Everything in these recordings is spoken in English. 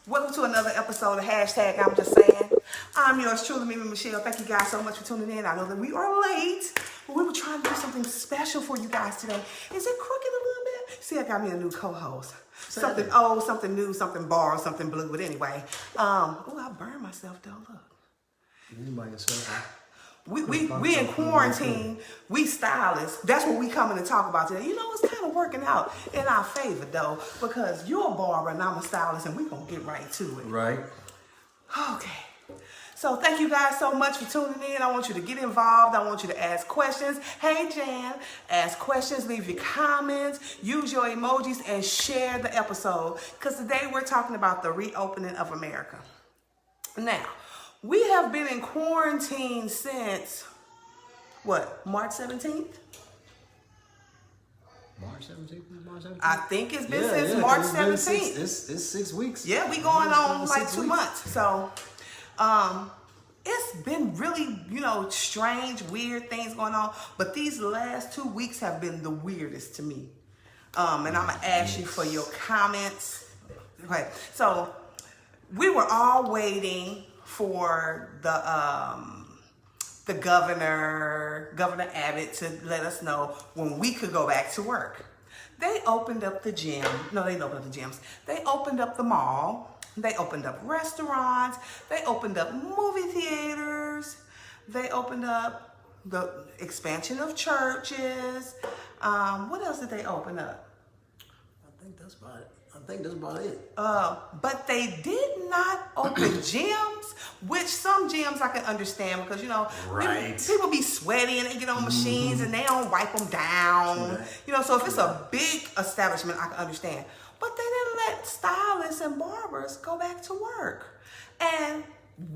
Welcome to another episode of Hashtag I'm Just Saying. I'm yours truly, MemeMichelle. Thank you guys so much for tuning in. I know that we are late, but we were trying to do something special for you guys today. Is it crooked a little bit? See, I got me a new co-host. Something old, something new, something borrowed, something blue. But anyway, I burned myself though. Look. Anybody can say that. We in quarantine, we stylists. That's what we coming to talk about today. You know, it's kind of working out in our favor though, because you're a barber and I'm a stylist, and we're gonna get right to it. Right. Okay. So thank you guys so much for tuning in. I want you to get involved. I want you to ask questions. Hey Jan, ask questions, leave your comments, use your emojis, and share the episode. Because today we're talking about the reopening of America. Now, we have been in quarantine since, what, March 17th? March 17th? I think it's been since March 17th. It's 6 weeks. Yeah, we going on like 2 months. So, it's been really, strange, weird things going on. But these last 2 weeks have been the weirdest to me. And I'm going to ask you for your comments. Okay, so we were all waiting for the Governor Abbott, to let us know when we could go back to work. They opened up the gym. No, they didn't open up the gyms. They opened up the mall. They opened up restaurants. They opened up movie theaters. They opened up the expansion of churches. What else did they open up? I think that's about it. But they did not open gyms, which some gyms I can understand because, right. people be sweaty and they get on machines and they don't wipe them down. Right. So if it's a big establishment, I can understand. But they didn't let stylists and barbers go back to work. And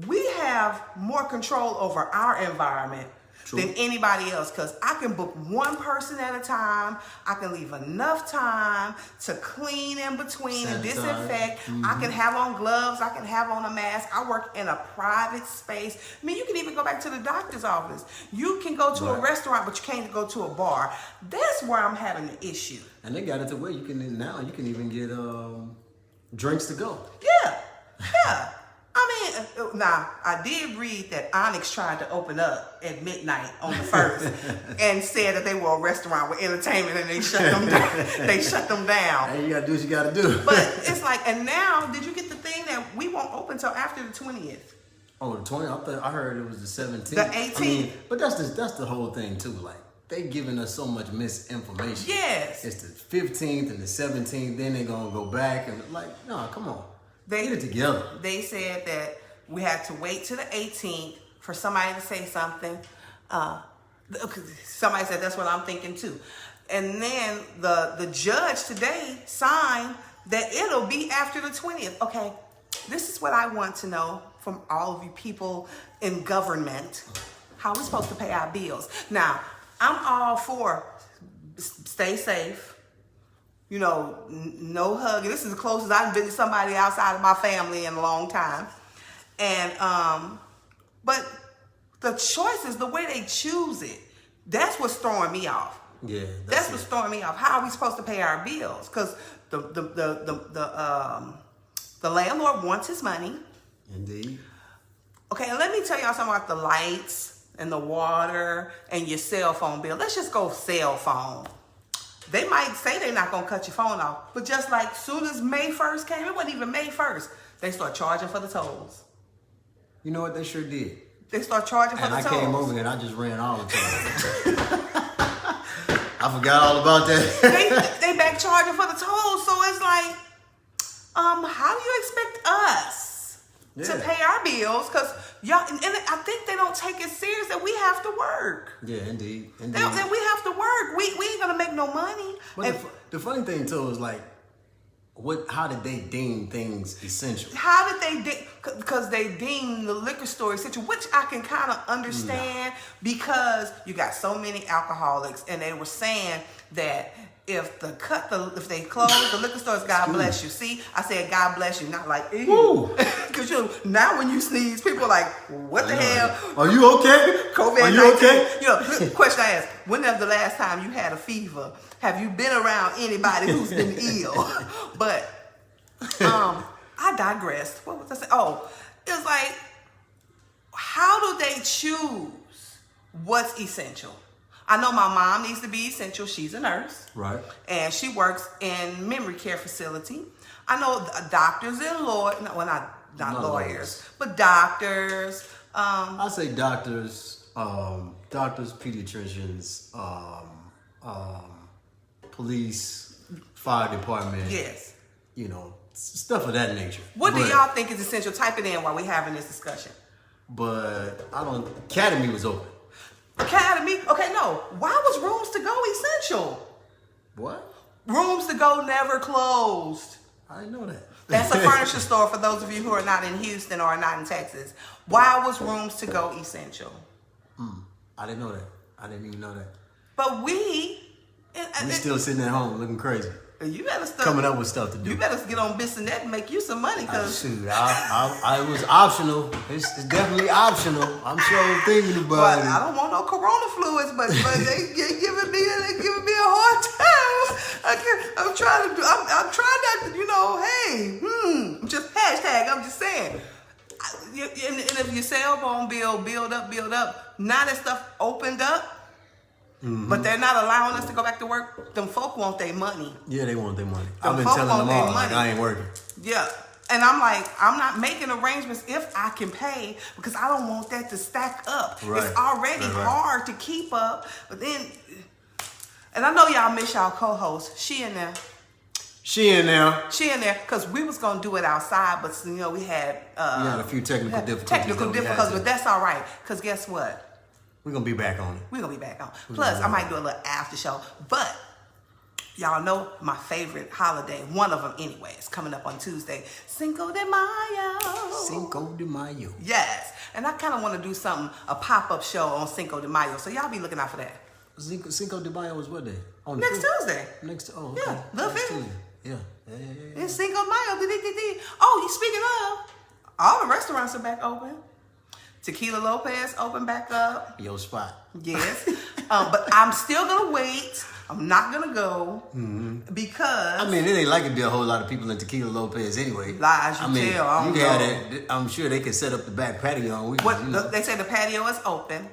we have more control over our environment than anybody else, because I can book one person at a time. I can leave enough time to clean in between and disinfect. I can have on gloves. I can have on a mask. I work in a private space. I mean, you can even go back to the doctor's office. You can go to a restaurant, but you can't go to a bar. That's where I'm having the issue. And they got it to where you can even get drinks to go. Yeah. Now, I did read that Onyx tried to open up at midnight on the 1st and said that they were a restaurant with entertainment and they shut them down. They shut them down. Hey, you got to do what you got to do. But it's like, and now, did you get the thing that we won't open until after the 20th? Oh, the 20th? I heard it was the 17th. The 18th. But that's the whole thing, too. Like, they giving us so much misinformation. Yes. It's the 15th and the 17th. Then they're going to go back. And like, no, come on. Get it together. They said that we had to wait till the 18th for somebody to say something. Somebody said that's what I'm thinking too. And then the judge today signed that it'll be after the 20th. Okay, this is what I want to know from all of you people in government. How are we supposed to pay our bills? Now, I'm all for stay safe. No hugging. This is the closest I've been to somebody outside of my family in a long time. And, but the choices, the way they choose it, that's what's throwing me off. Yeah. That's what's throwing me off. How are we supposed to pay our bills? Because the landlord wants his money. Indeed. Okay, and let me tell y'all something about the lights and the water and your cell phone bill. Let's just go cell phone. They might say they're not going to cut your phone off, but just like soon as May 1st came, it wasn't even May 1st, they start charging for the tolls. You know what? They sure did. They start charging for the tolls. And I came over here and I just ran all the tolls. I forgot all about that. they back charging for the tolls, so it's like, how do you expect us to pay our bills? Because y'all, and I think they don't take it serious that we have to work. Yeah, indeed. That we have to work. We ain't gonna make no money. But the funny thing too is like, how did they deem things essential? How did they because they deem the liquor store essential, which I can kind of understand because you got so many alcoholics, and they were saying that if they close the liquor stores, God bless you. See, I said God bless you, not like ew. Because now when you sneeze, people are like, what the hell? Are you okay? COVID-19. Are you okay? Question I asked, when was the last time you had a fever? Have you been around anybody who's been ill? But I I digressed. What was I saying? Oh, it was like, how do they choose what's essential? I know my mom needs to be essential. She's a nurse. Right. And she works in memory care facility. I know doctors and lawyers, well, not lawyers, but doctors. I say doctors, pediatricians, police, fire department. Yes. You know, stuff of that nature. What do y'all think is essential? Type it in while we're having this discussion. But Academy was open. Academy? Okay, no. Why was Rooms to Go essential? What? Rooms to Go never closed. I didn't know that. That's a furniture store for those of you who are not in Houston or not in Texas. Why was Rooms to Go essential? I didn't know that. I didn't even know that. But we still sitting at home looking crazy. You better start coming up with stuff to do. You better get on Bissonnet and make you some money. Cause shoot, it was optional. It's definitely optional. I'm sure thinking about it. I don't want no corona fluids, but they giving me a hard time. I'm trying not to, hey, just hashtag. I'm just saying. And if your cell phone bill build up. Now that stuff opened up. Mm-hmm. But they're not allowing us to go back to work. Them folk want their money. Yeah, they want their money. I've been telling them all, like, I ain't working. Yeah. And I'm like, I'm not making arrangements if I can pay because I don't want that to stack up. Right. It's already hard to keep up. But then, and I know y'all miss y'all co-host. She in there. Because we was going to do it outside, but, we had a few technical difficulties. But that's all right. Because guess what? We're going to be back on it. Plus, I might do a little after show. But y'all know my favorite holiday, one of them anyway, is coming up on Tuesday. Cinco de Mayo. Yes. And I kind of want to do a pop-up show on Cinco de Mayo. So y'all be looking out for that. Cinco de Mayo is what day? On Next Tuesday. Okay. Yeah, Little Tuesday. Yeah. It's Cinco de Mayo. Oh, speaking of, all the restaurants are back open. Tequila Lopez opened back up. Your spot. Yes. But I'm still going to wait. I'm not going to go because... I mean, it ain't like it'd be a whole lot of people in Tequila Lopez anyway. Lies you tell. I don't know. I'm sure they could set up the back patio. They say the patio is open.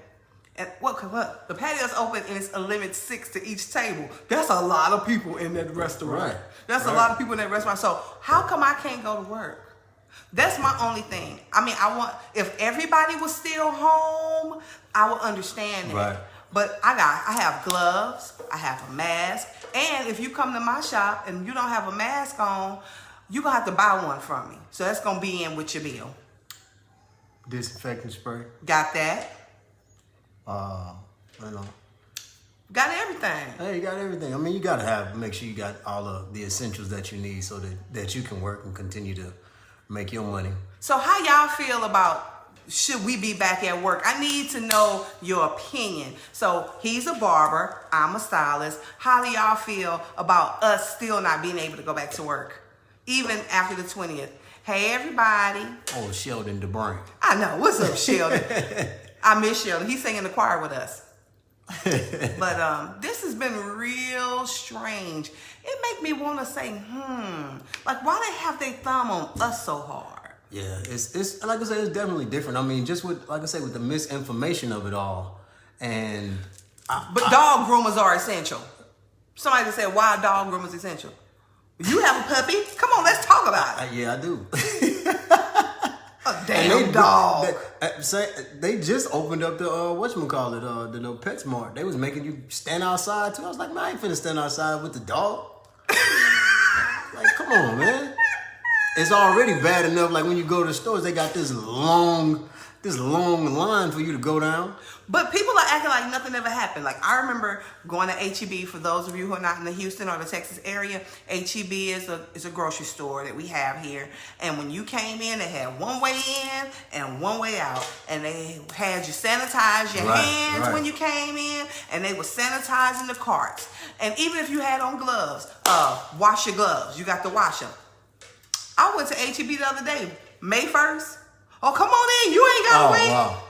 And what? The patio is open and it's a limit 6 to each table. That's a lot of people in that restaurant. That's a lot of people in that restaurant. So how come I can't go to work? That's my only thing. I mean, if everybody was still home, I would understand it. Right. But I have gloves, I have a mask, and if you come to my shop and you don't have a mask on, you're going to have to buy one from me. So that's going to be in with your bill. Disinfectant spray. Got that. Got everything. Hey, you got everything. I mean, you got to make sure you got all of the essentials that you need so that you can work and continue to make your money. So how y'all feel about should we be back at work? I need to know your opinion. So he's a barber, I'm a stylist. How do y'all feel about us still not being able to go back to work? Even after the 20th. Hey, everybody. Oh, Sheldon DeBrank. I know. What's up, Sheldon? I miss Sheldon. He sang in the choir with us. But this has been real strange. It make me want to say, like, why they have their thumb on us so hard? Yeah, it's like I said, it's definitely different. I mean, just with with the misinformation of it all, but dog groomers are essential. Somebody just said, why dog groomers essential? You have a puppy? Come on, let's talk about it. Yeah, I do. A damn dog. They just opened up the whatchamacallit, the PetSmart. They was making you stand outside too. I was like, man, I ain't finna stand outside with the dog. Like, come on, man. It's already bad enough. Like when you go to the stores, they got this long line for you to go down. But people are acting like nothing ever happened. Like I remember going to H-E-B. For those of you who are not in the Houston or the Texas area, H-E-B is a grocery store that we have here. And when you came in, they had one way in and one way out. And they had you sanitize your hands when you came in, and they were sanitizing the carts. And even if you had on gloves, wash your gloves. You got to wash them. I went to H-E-B the other day, May 1st. Oh, come on in. You ain't got to wait. Wow.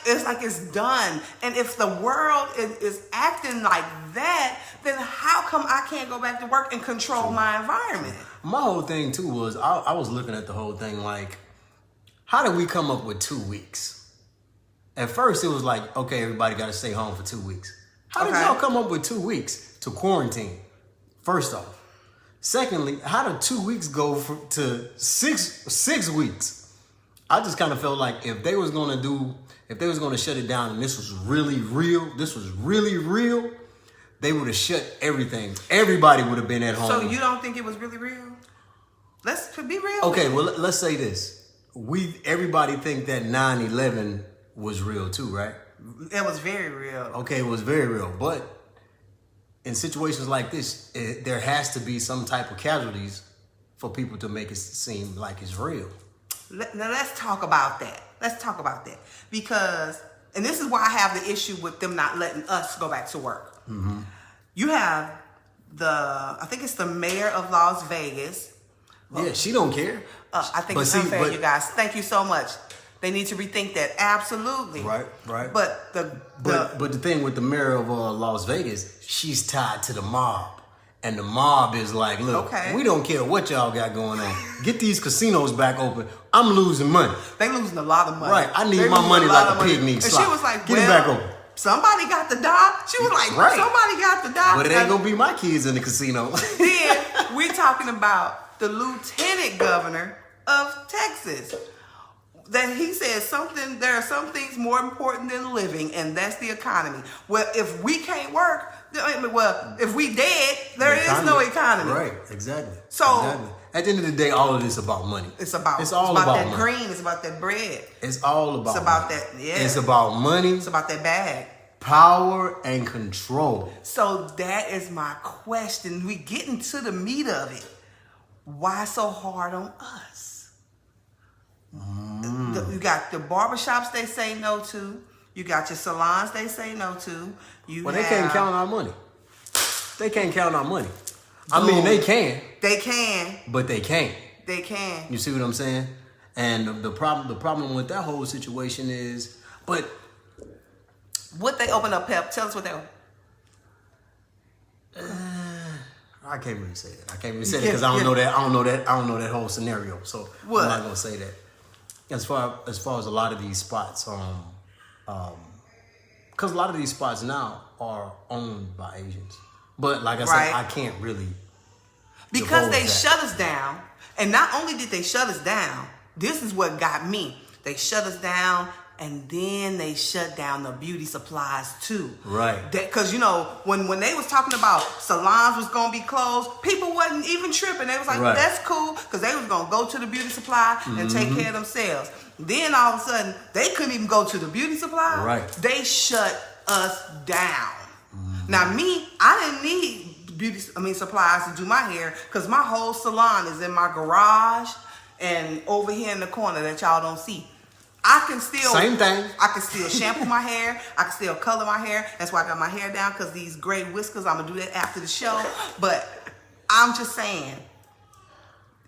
It's like it's done. And if the world is acting like that, then how come I can't go back to work and control my environment? My whole thing too was I was looking at the whole thing like, how did we come up with 2 weeks? At first it was like, okay, everybody got to stay home for 2 weeks. How did y'all come up with 2 weeks to quarantine? First off. Secondly, how did 2 weeks go to six weeks? I just kind of felt like if they was gonna shut it down and this was really real, they would have shut everything. Everybody would have been at home. So you don't think it was really real? Let's be real. Okay, well, let's say this. Everybody think that 9/11 was real too, right? It was very real. Okay, it was very real. But in situations like this, there has to be some type of casualties for people to make it seem like it's real. Now let's talk about that. Because, and this is why I have the issue with them not letting us go back to work. Mm-hmm. You have I think it's the mayor of Las Vegas. Yeah, she don't care. I think it's unfair, you guys. Thank you so much. They need to rethink that. Absolutely. Right. But the thing with the mayor of Las Vegas, she's tied to the mob. And the mob is like, look, we don't care what y'all got going on. Get these casinos back open. I'm losing money. They losing a lot of money. Right. I need my money like a pig needs slop. And she was like, get it back open. Somebody got to die. She was like, somebody got to die. But it ain't going to be my kids in the casino. Then we're talking about the lieutenant governor of Texas. That he said there are some things more important than living, and that's the economy. Well, if we can't work, if we dead, there is no economy. Right, exactly. So at the end of the day, all of this is about money. It's about that money. Green. It's about that bread. It's all about. It's about money. that. Yeah. It's about money. It's about that bag. Power and control. So that is my question. We get into the meat of it. Why so hard on us? You got the barbershops they say no to. You got your salons they say no to. They can't count our money. They can't count our money. I mean, they can. They can. But they can't. They can. You see what I'm saying? And the problem with that whole situation is, but what they open up, Pep? Tell us what they open. I can't really say that. Because I don't know that. I don't know that whole scenario. So I'm not gonna say that. As far as a lot of these spots, because a lot of these spots now are owned by Asians. But like I said, I can't really. Because they shut us down, and not only did they shut us down, this is what got me. They shut us down. And then they shut down the beauty supplies too. Right. Because, when they was talking about salons was going to be closed, people wasn't even tripping. They was like, that's cool, because they was going to go to the beauty supply and take care of themselves. Then all of a sudden, they couldn't even go to the beauty supply. Right. They shut us down. Mm-hmm. Now, I didn't need supplies to do my hair, because my whole salon is in my garage and over here in the corner that y'all don't see. I can still same thing. I can still shampoo my hair. I can still color my hair. That's why I got my hair down, because these gray whiskers. I'm gonna do that after the show. But I'm just saying,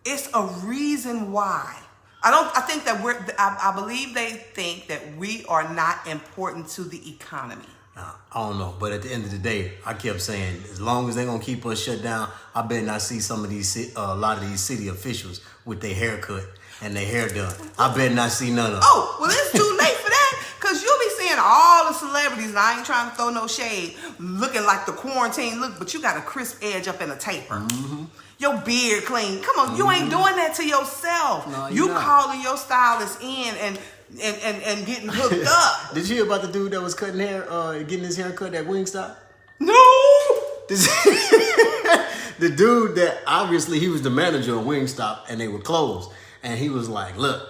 it's a reason why. I think that I believe they think that we are not important to the economy. I don't know, but at the end of the day, I kept saying, as long as they're gonna keep us shut down, I better not see some of these a lot of these city officials with their haircut and their hair done. I better not see none of them. Oh, well, it's too late for that, because you'll be seeing all the celebrities, and I ain't trying to throw no shade, looking like the quarantine look, but you got a crisp edge up in a taper. Mm-hmm. Your beard clean. Come on, you ain't doing that to yourself. No, you calling your stylist in and getting hooked up. Did you hear about the dude that was cutting hair, getting his hair cut at Wingstop? No. The dude that obviously he was the manager of Wingstop and they were closed. And he was like, look,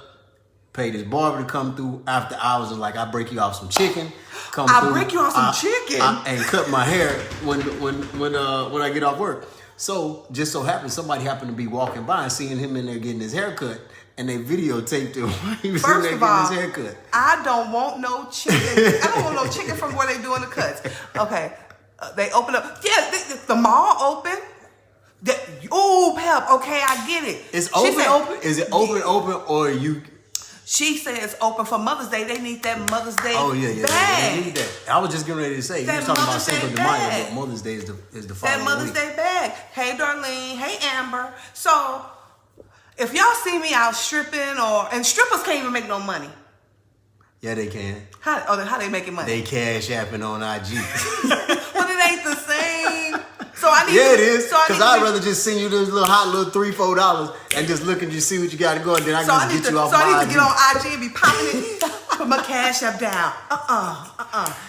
paid his barber to come through after hours and like, I break you off some chicken. Break you off some chicken? And cut my hair when I get off work. So just so happened, somebody happened to be walking by and seeing him in there getting his hair cut. And they videotaped him while he was in there getting his hair cut. I don't want no chicken. I don't want no chicken from where they doing the cuts. Okay. They open up. Yeah, the mall open. Pep, okay, I get it. It's open. Is it open, or you? She said it's open for Mother's Day. They need that Mother's Day bag. They need that. I was just getting ready to say, you were talking about Cinco de Mayo, but Mother's Day is the following That Mother's Day bag. Hey, Darlene. Hey, Amber. So, if y'all see me out stripping and strippers can't even make no money. Yeah, they can. How they making money? They cash apping on IG. But it ain't the same. So I need. Yeah, it is. So Because I'd rather just send you this little hot little $3-4 and just look and just see what you got to go, and then I can just get you off my IG. So I need to get on IG and be popping it. Put my cash up down.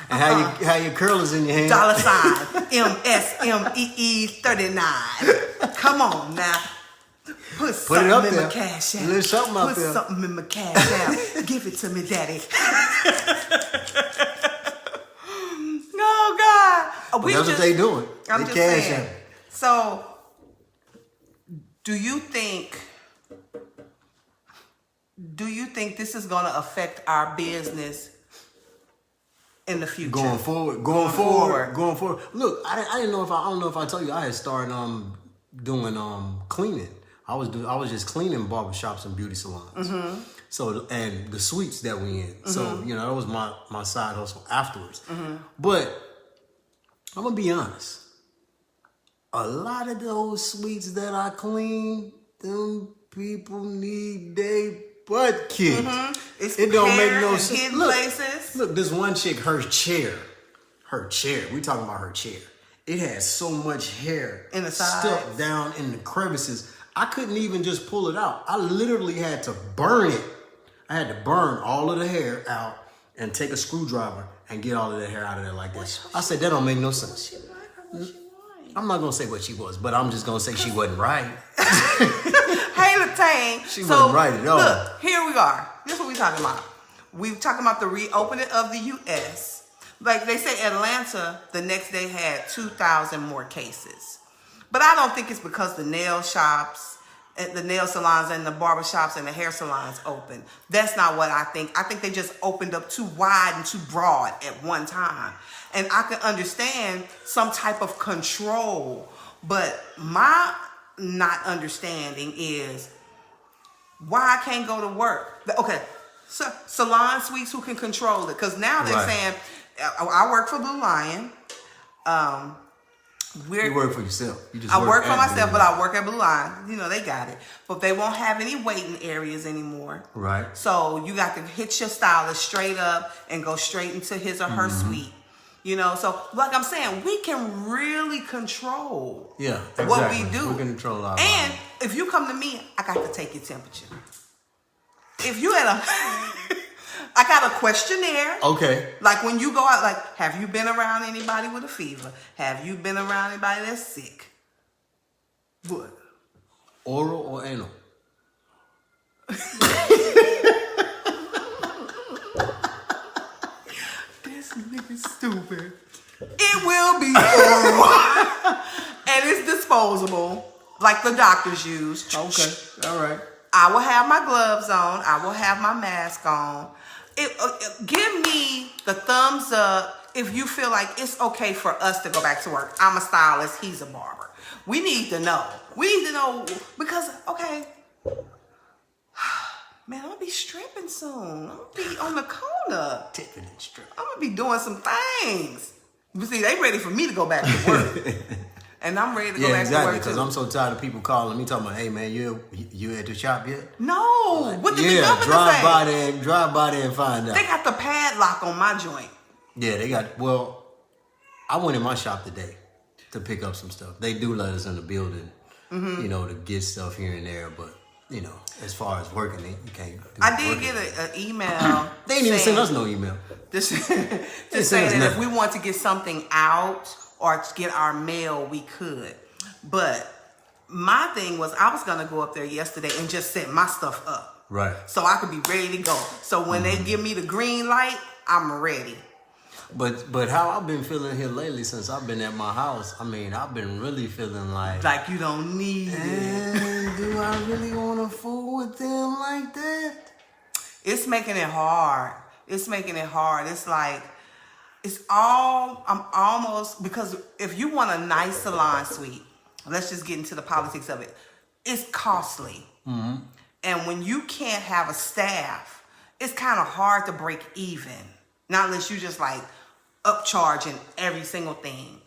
And how your curlers in your hand. $MSMEE39. Come on now. Put something in my cash app. Put something in my cash app. Give it to me, daddy. No, God. That's what they doing. I'm they just cash saying. app. So, do you think this is going to affect our business in the future? Going forward. Look, I didn't know I don't know if I told you I had started doing cleaning. I was just cleaning barbershops and beauty salons. Mm-hmm. So, and the suites that we in. Mm-hmm. So, that was my side hustle afterwards. Mm-hmm. But I'm gonna be honest. A lot of those suites that I clean, them people need they butt kicked. Mm-hmm. It don't make no sense. Places. Look, this one chick, her chair. We talking about her chair. It has so much hair in the sides, stuck down in the crevices. I couldn't even just pull it out. I literally had to burn it. I had to burn all of the hair out and take a screwdriver and get all of the hair out of there like that. I said, that don't make no sense. I'm not going to say what she was, but I'm just going to say she wasn't right. Hey, Latane. She wasn't right at all. Look, here we are. This is what we're talking about. We're talking about the reopening of the U.S. Like they say, Atlanta, the next day had 2,000 more cases. But I don't think it's because the nail shops, the nail salons and the barber shops and the hair salons open. That's not what I think. I think they just opened up too wide and too broad at one time. And I can understand some type of control. But my not understanding is why I can't go to work. Okay, so salon suites, who can control it? Because now they're saying, I work for Blue Lion. You work for yourself. I work for myself, but I work at Blue Lion. They got it. But they won't have any waiting areas anymore. Right. So you got to hit your stylist straight up and go straight into his or her suite. So like I'm saying, we can really control what we do. We can control our And if you come to me, I got to take your temperature. If you had I got a questionnaire. Okay. Like when you go out, like, have you been around anybody with a fever? Have you been around anybody that's sick? What? Oral or anal? This nigga's stupid. It will be oral. And it's disposable, like the doctors use. Okay. All right. I will have my gloves on. I will have my mask on. Give me the thumbs up if you feel like it's okay for us to go back to work. I'm a stylist. He's a barber. We need to know. We need to know because, okay, man, I'm going to be stripping soon. I'm going to be on the corner. Tipping and stripping. I'm going to be doing some things. But see, they ready for me to go back to work. And I'm ready to go back to work because I'm so tired of people calling me talking about, hey man, you at the shop yet? No. Like, what did the government say? Drive by there and find out. They got the padlock on my joint. Yeah, I went in my shop today to pick up some stuff. They do let us in the building, to get stuff here and there, but as far as working it, you can't. I did get an email. They didn't even send us no email. Just saying that if we want to get something out or to get our mail, we could. But my thing was I was going to go up there yesterday and just set my stuff up. Right. So I could be ready to go. So when they give me the green light, I'm ready. But how I've been feeling here lately since I've been at my house, I mean, I've been really feeling like you don't need it. Do I really want to fool with them like that? It's making it hard. It's like, I'm almost, because if you want a nice salon suite, let's just get into the politics of it. It's costly. Mm-hmm. And when you can't have a staff it's kind of hard to break even. Not unless you just like upcharging every single thing.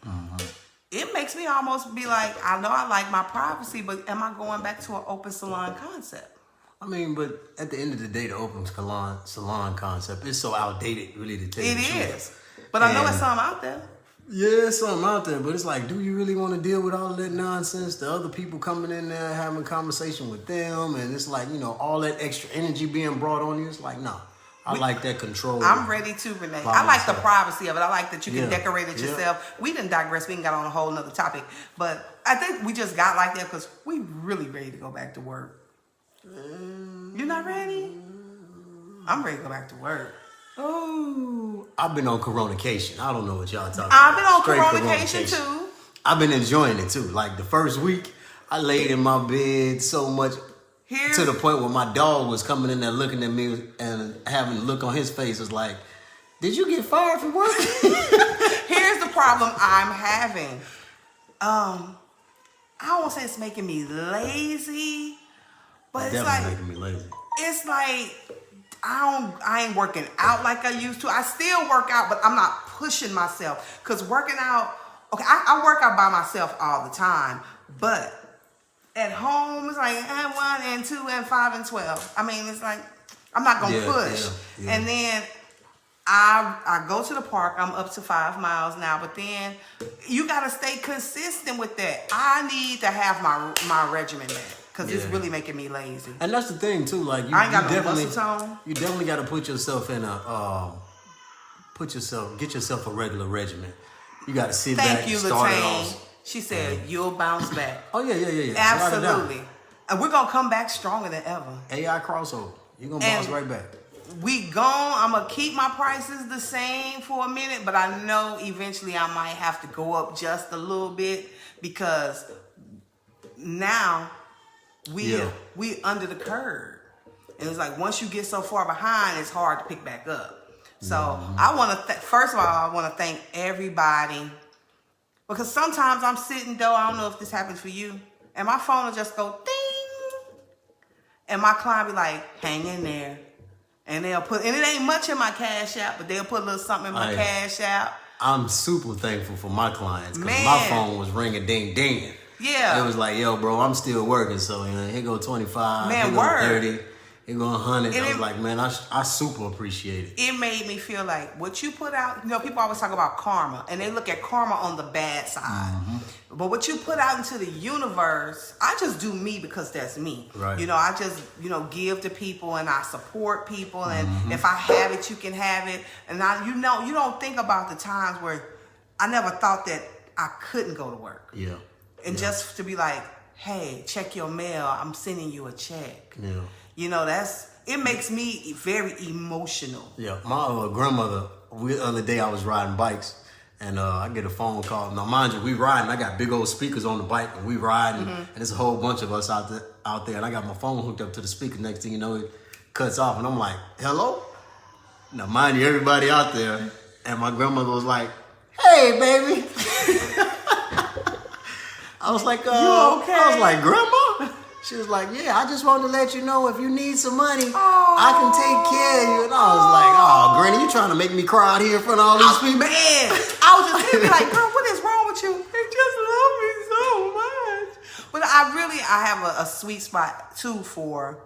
It makes me almost be like, I know I like my privacy, but am I going back to an open salon concept? I mean, but at the end of the day, the open salon concept is so outdated, really, to tell you the truth. It is. But I know it's something out there. Yeah, it's something out there, but it's like, do you really want to deal with all of that nonsense? The other people coming in there having conversation with them, and it's like, all that extra energy being brought on you. It's like, no. I like that control. I'm ready to, Renee. I like the privacy of it. I like that you can decorate it yourself. We didn't digress. We didn't got on a whole nother topic. But I think we just got like that because we really ready to go back to work. You're not ready? I'm ready to go back to work. Oh, I've been on coronation. I don't know what y'all talking about. I've been on coronation too. I've been enjoying it too. Like the first week, I laid in my bed so much to the point where my dog was coming in there looking at me and having a look on his face. Was like, did you get fired from work? Here's the problem I'm having. I don't want to say it's making me lazy, but it's like making me lazy. It's like I ain't working out like I used to. I still work out, but I'm not pushing myself. Because working out, okay, I work out by myself all the time. But at home, it's like 1 and 2 and 5 and 12. I mean, it's like, I'm not going to push. Yeah. And then I go to the park. I'm up to 5 miles now. But then you got to stay consistent with that. I need to have my regimen back. Because it's really making me lazy. And that's the thing too. Like I ain't got no muscle tone. You definitely got to put yourself in get yourself a regular regimen. You got to sit back and start it off. She said you'll bounce back. Oh yeah. Absolutely. And we're gonna come back stronger than ever. AI crossover. You're gonna bounce right back. We gone. I'm gonna keep my prices the same for a minute, but I know eventually I might have to go up just a little bit because now we under the curve. And it's like once you get so far behind, it's hard to pick back up. So I want to first of all, I want to thank everybody because sometimes I'm sitting though. I don't know if this happens for you, and my phone will just go ding, and my client be like, "Hang in there," and they'll put, and it ain't much in my Cash App, but they'll put a little something in my Cash App. I'm super thankful for my clients because my phone was ringing ding ding. Yeah. It was like, yo, bro, I'm still working. So, here go 25, man, here go 30, here go 100. I was like, man, I super appreciate it. It made me feel like what you put out, people always talk about karma, and they look at karma on the bad side. But what you put out into the universe, I just do me because that's me. Right. I just, give to people and I support people. And if I have it, you can have it. And you don't think about the times where I never thought that I couldn't go to work. Yeah. And just to be like, hey, check your mail. I'm sending you a check. Yeah. It makes me very emotional. Yeah. My grandmother, the other day I was riding bikes and I get a phone call. Now, mind you, we riding. I got big old speakers on the bike and we riding. And there's a whole bunch of us out there. And I got my phone hooked up to the speaker. Next thing you know, it cuts off. And I'm like, hello? Now, mind you, everybody out there. And my grandmother was like, hey, baby. I was like, you okay? I was like, Grandma? She was like, yeah, I just wanted to let you know if you need some money, I can take care of you. And I was like, oh, Granny, you trying to make me cry out here in front of all these people? Man, I was just thinking like, girl, what is wrong with you? They just love me so much. But I have a sweet spot too for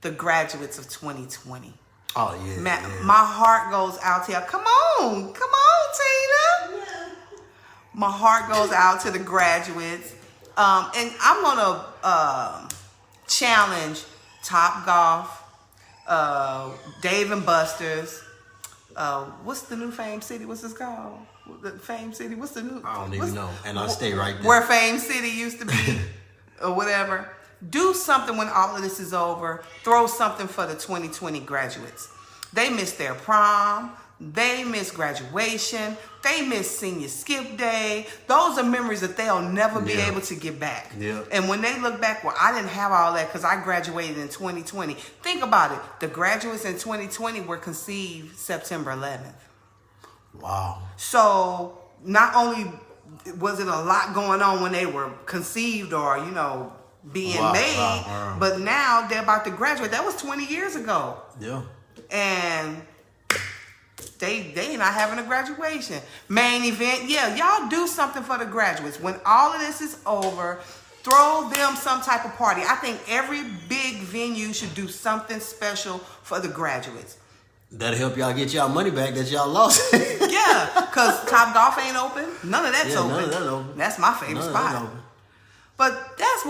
the graduates of 2020. Oh, yeah. My heart goes out to you. Come on, Tina. My heart goes out to the graduates. And I'm going to challenge Top Golf, Dave and Buster's. What's the new Fame City? What's this called? The Fame City? What's the new? I don't even know. And I'll stay right there. Where Fame City used to be or whatever. Do something when all of this is over. Throw something for the 2020 graduates. They missed their prom. They missed graduation. They missed senior skip day. Those are memories that they'll never be able to get back. Yeah. And when they look back, well, I didn't have all that because I graduated in 2020. Think about it. The graduates in 2020 were conceived September 11th. Wow. So not only was it a lot going on when they were conceived or, being made, but now they're about to graduate. That was 20 years ago. Yeah. and they not having a graduation. Main event, yeah, y'all do something for the graduates. When all of this is over, throw them some type of party. I think every big venue should do something special for the graduates. That'll help y'all get y'all money back that y'all lost. Yeah, because Top Golf ain't open. None of that's open. None of that open. That's my favorite spot. But that's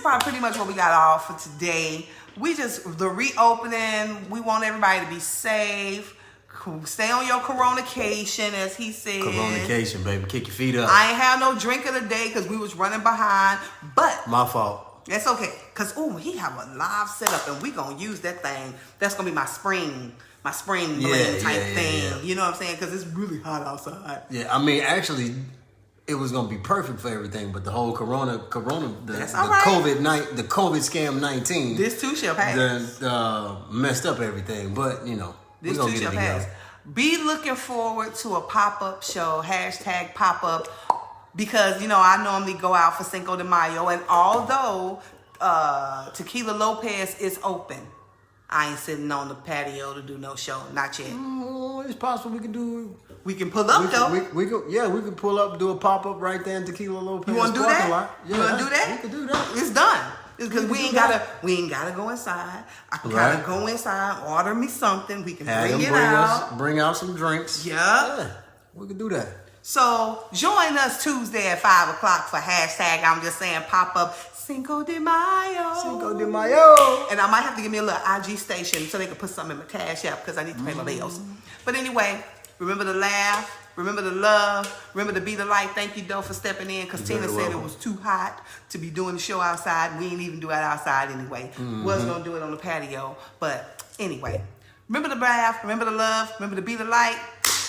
probably pretty much what we got all for today. The reopening, we want everybody to be safe. Stay on your coronication, as he said. Coronication, baby. Kick your feet up. I ain't have no drink of the day because we was running behind. But my fault. That's okay. Because, he have a live setup and we going to use that thing. That's going to be my spring blend type thing. Yeah. You know what I'm saying? Because it's really hot outside. Yeah, I mean, actually, it was going to be perfect for everything. But the whole corona, That's all right. the COVID scam 19. This too shall pass. Messed up everything. But, this too shall pass. Be looking forward to a pop-up show, # pop-up, because, I normally go out for Cinco de Mayo, and although Tequila Lopez is open, I ain't sitting on the patio to do no show, not yet. It's possible we can do. We can pull up, though. We can pull up, do a pop-up right there in Tequila Lopez. You want to do that? Yeah, you want to do that? We can do that. It's done. Because we ain't gotta go inside. I can kind of go inside, order me something. We can bring out some drinks. Yeah, we can do that. So join us Tuesday at 5 o'clock for # I'm just saying pop up Cinco de Mayo. Cinco de Mayo. And I might have to give me a little IG station so they can put something in my Cash App because I need to pay my bills. But anyway, remember to laugh. Remember to love. Remember to be the light. Thank you, Doe, for stepping in because Tina said it was too hot to be doing the show outside. We ain't even do it outside anyway. Was going to do it on the patio. But anyway, remember to laugh. Remember to love. Remember to be the light.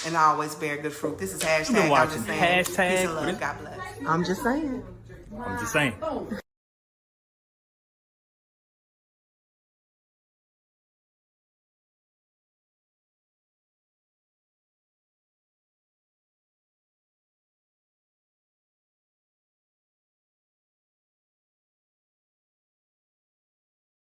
And always bear good fruit. This is #. I'm just saying. Peace and love. God bless. I'm just saying.